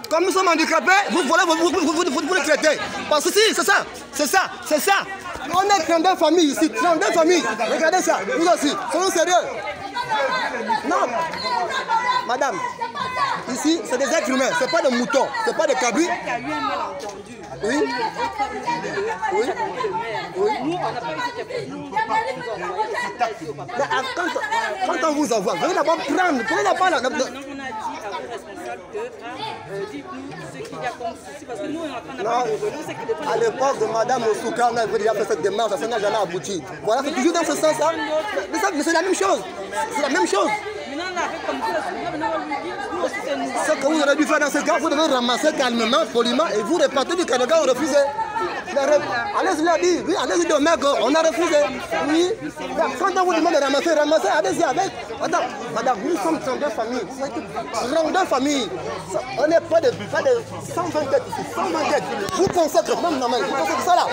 Comme nous sommes handicapés, vous les traitez. Parce que si, c'est ça. On est 32 familles ici, 32 familles. Regardez ça, vous aussi, soyons sérieux. Non, madame, ici, c'est des êtres humains, c'est pas des moutons, c'est pas des cabris. Oui. Oui. Oui. Nous, on n'a pas eu cette quand on vous envoie, venez d'abord prendre. Prenez la parole. On a dit à vos responsables que dites-nous ce qu'il y a comme souci, parce que nous, on est en train d'avoir des revenus, c'est que des fois. À l'époque de Madame Osouka, on avait déjà fait cette démarche, ça n'a jamais abouti. Voilà, c'est toujours dans ce sens-là. Mais c'est la même chose. C'est la même chose. Maintenant, là, avec comme ça, maintenant, on lui dit, nous aussi, c'est nous. Ce que vous aurez dû faire dans ce cas, vous devez ramasser calmement, poliment, et vous repartez du Canada, on refuse. Allez-y, l'a dit, oui, allez-y, demain, on a refusé. Oui, quand on vous demande de ramasser, allez-y avec. Attends, madame, nous sommes 32 familles. 32 familles. On n'est pas de 120 têtes ici, 120 têtes. Vous pensez que, même normalement, vous pensez que ça là,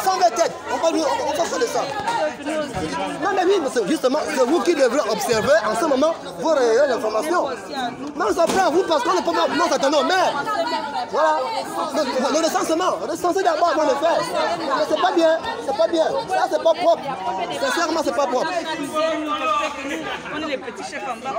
120 têtes, on va faire de ça. Non, mais oui, monsieur, justement, c'est vous qui devrez observer en ce moment vos réelles informations. Non, ça prend vous parce qu'on ne peut pas, non, attendons, mais, voilà, le recensement d'abord avant de faire. Mais c'est pas bien, ça c'est pas propre. Sincèrement, c'est pas propre. On est les petits chefs en bas.